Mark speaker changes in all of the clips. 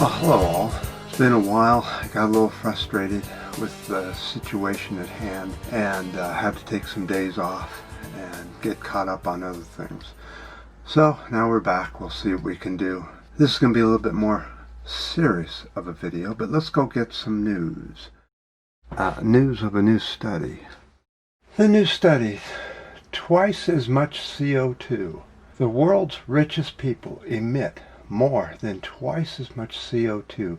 Speaker 1: Well, hello all. It's been a while. I got a little frustrated with the situation at hand and had to take some days off and get caught up on other things. So now we're back. We'll see what we can do. This is going to be a little bit more serious of a video, but let's go get some news. News of a new study. The new study, twice as much CO2. The world's richest people emit more than twice as much CO2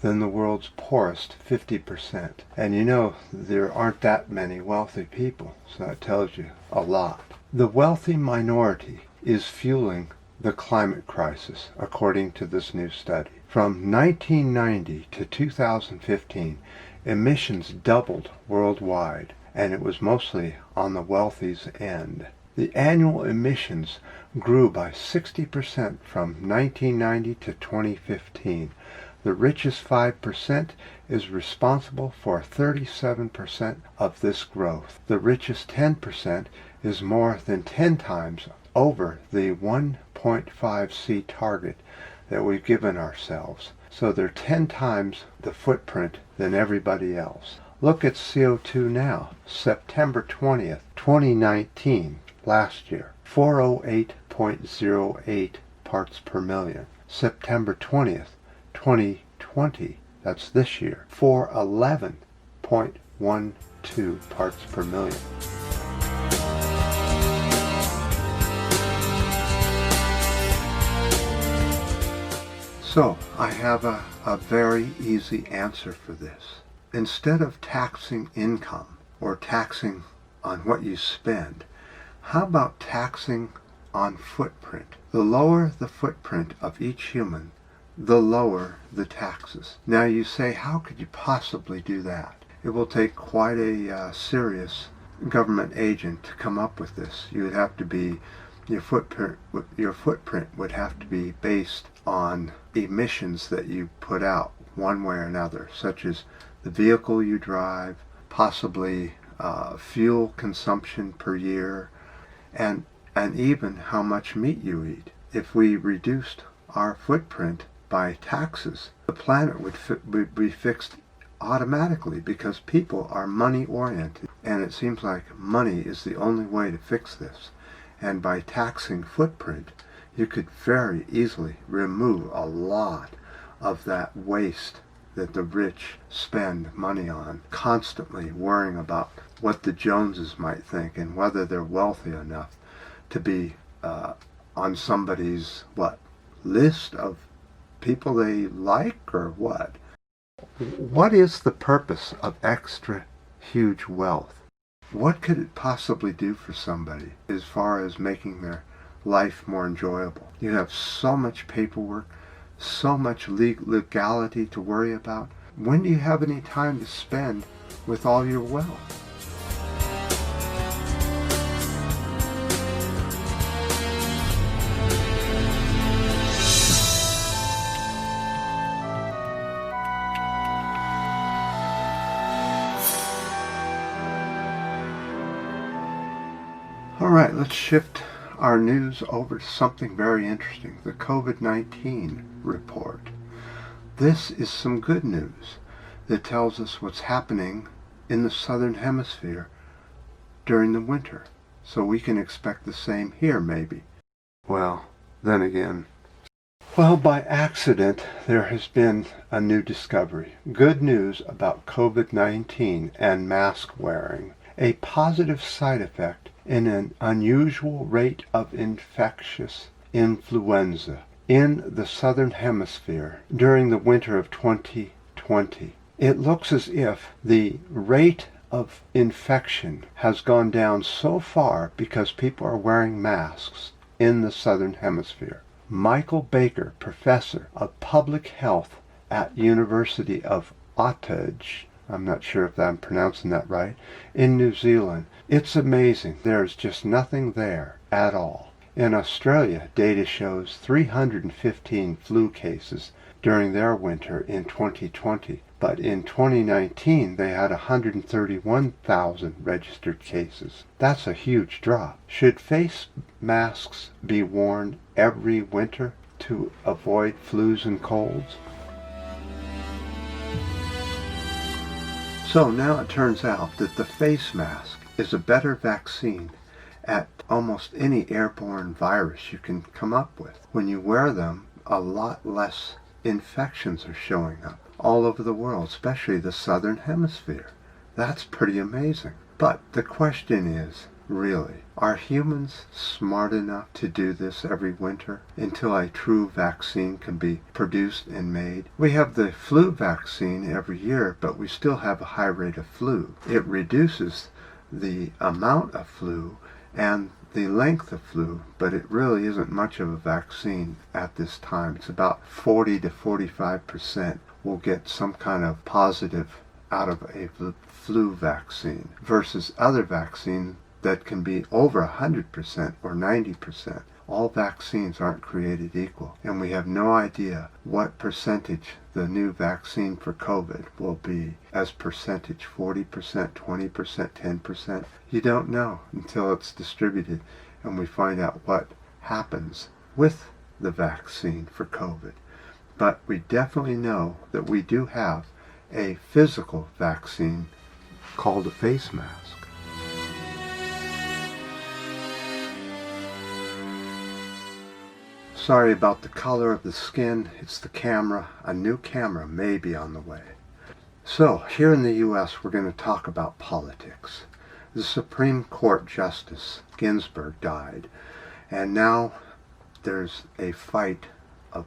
Speaker 1: than the world's poorest 50%. And you know, there aren't that many wealthy people, so that tells you a lot. The wealthy minority is fueling the climate crisis, according to this new study. From 1990 to 2015, emissions doubled worldwide, and it was mostly on the wealthy's end. The annual emissions grew by 60% from 1990 to 2015. The richest 5% is responsible for 37% of this growth. The richest 10% is more than 10 times over the 1.5C target that we've given ourselves. So they're 10 times the footprint than everybody else. Look at CO2 now, September 20th, 2019. Last year, 408.08 parts per million. September 20th, 2020, that's this year, 411.12 parts per million. So, I have a very easy answer for this. Instead of taxing income or taxing on what you spend, how about taxing on footprint? The lower the footprint of each human, the lower the taxes. Now you say, how could you possibly do that? It will take quite a serious government agent to come up with this. You would have to be, your footprint would have to be based on emissions that you put out one way or another, such as the vehicle you drive, possibly fuel consumption per year, and even how much meat you eat. If we reduced our footprint by taxes, the planet would be fixed automatically, because people are money oriented, and it seems like money is the only way to fix this. And by taxing footprint, you could very easily remove a lot of that waste that the rich spend money on, constantly worrying about what the Joneses might think and whether they're wealthy enough to be on somebody's, list of people they like, or what? What is the purpose of extra huge wealth? What could it possibly do for somebody as far as making their life more enjoyable? You have so much paperwork, so much legality to worry about. When do you have any time to spend with all your wealth? All right, let's shift our news over to something very interesting, the COVID-19 report. This is some good news that tells us what's happening in the southern hemisphere during the winter. So we can expect the same here, maybe. Well, then again. Well, by accident, there has been a new discovery. Good news about COVID-19 and mask wearing. A positive side effect in an unusual rate of infectious influenza in the southern hemisphere during the winter of 2020. It looks as if the rate of infection has gone down so far because people are wearing masks in the southern hemisphere. Michael Baker, professor of public health at University of Otago, I'm not sure if I'm pronouncing that right, in New Zealand. It's amazing. There's just nothing there at all. In Australia, data shows 315 flu cases during their winter in 2020, but in 2019 they had 131,000 registered cases. That's a huge drop. Should face masks be worn every winter to avoid flus and colds? So now it turns out that the face mask is a better vaccine at almost any airborne virus you can come up with. When you wear them, a lot less infections are showing up all over the world, especially the southern hemisphere. That's pretty amazing. But the question is, really, are humans smart enough to do this every winter until a true vaccine can be produced and made? We have the flu vaccine every year, but we still have a high rate of flu. It reduces the amount of flu and the length of flu, but it really isn't much of a vaccine at this time. It's about 40 to 45% will get some kind of positive out of a flu vaccine versus other vaccines that can be over 100% or 90%. All vaccines aren't created equal, and we have no idea what percentage the new vaccine for COVID will be as percentage, 40%, 20%, 10%. You don't know until it's distributed and we find out what happens with the vaccine for COVID. But we definitely know that we do have a physical vaccine called a face mask. Sorry about the color of the skin. It's the camera. A new camera may be on the way. So, here in the U.S., we're going to talk about politics. The Supreme Court Justice Ginsburg died, and now there's a fight of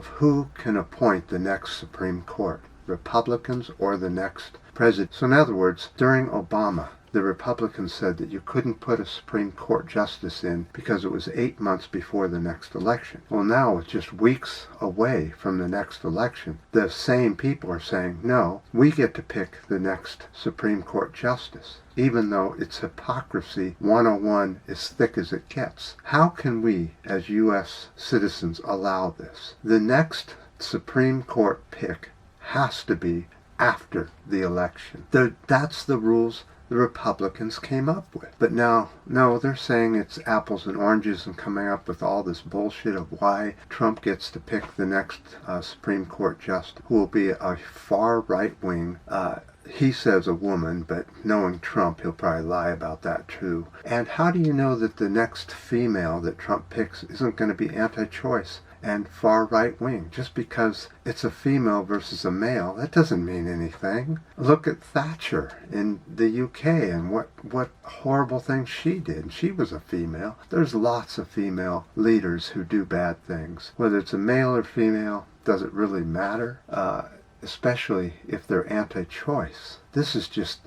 Speaker 1: who can appoint the next Supreme Court, Republicans or the next president. So in other words, during Obama, the Republicans said that you couldn't put a Supreme Court justice in because it was 8 months before the next election. Well, now it's just weeks away from the next election. The same people are saying, no, we get to pick the next Supreme Court justice, even though it's hypocrisy 101 as thick as it gets. How can we, as U.S. citizens, allow this? The next Supreme Court pick has to be after the election. That's the rules the Republicans came up with. But now, no, they're saying it's apples and oranges and coming up with all this bullshit of why Trump gets to pick the next Supreme Court justice, who will be a far right-wing, he says a woman, but knowing Trump, he'll probably lie about that too. And how do you know that the next female that Trump picks isn't going to be anti-choice and far right-wing? Just because it's a female versus a male, that doesn't mean anything. Look at Thatcher in the UK and what horrible things she did. She was a female. There's lots of female leaders who do bad things. Whether it's a male or female, does it really matter? Especially if they're anti-choice. This is just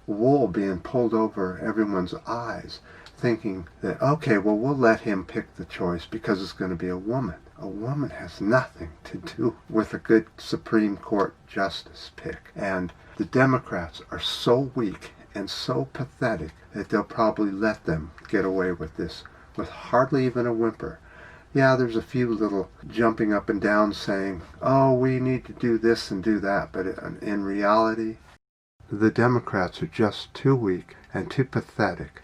Speaker 1: wool being pulled over everyone's eyes, thinking that, okay, well, we'll let him pick the choice because it's going to be a woman. A woman has nothing to do with a good Supreme Court justice pick. And the Democrats are so weak and so pathetic that they'll probably let them get away with this with hardly even a whimper. Yeah, there's a few little jumping up and down saying, oh, we need to do this and do that. But in reality, the Democrats are just too weak and too pathetic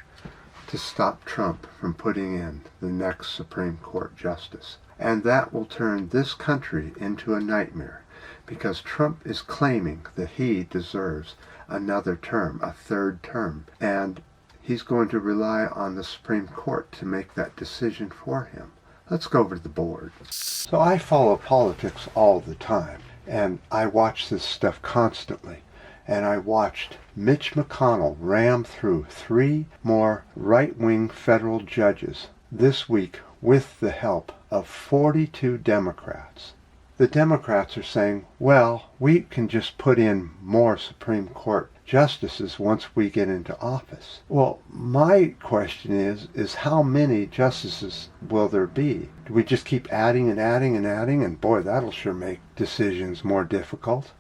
Speaker 1: to stop Trump from putting in the next Supreme Court justice. And that will turn this country into a nightmare because Trump is claiming that he deserves another term, a third term. And he's going to rely on the Supreme Court to make that decision for him. Let's go over to the board. So I follow politics all the time, and I watch this stuff constantly. And I watched Mitch McConnell ram through 3 more right-wing federal judges this week with the help of 42 Democrats. The Democrats are saying, well, we can just put in more Supreme Court justices once we get into office. Well, my question is how many justices will there be? Do we just keep adding and adding and adding? And boy, that'll sure make decisions more difficult.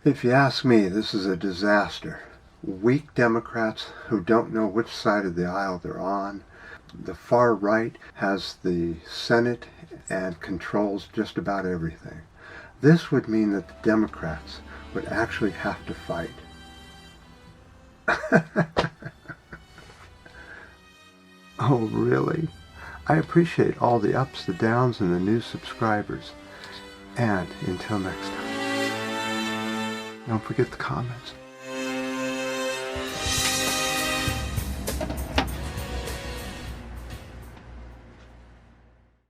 Speaker 1: If you ask me, this is a disaster. Weak Democrats who don't know which side of the aisle they're on. The far right has the Senate and controls just about everything. This would mean that the Democrats would actually have to fight. Oh, really? I appreciate all the ups, the downs, and the new subscribers. And until next time. Don't forget the comments.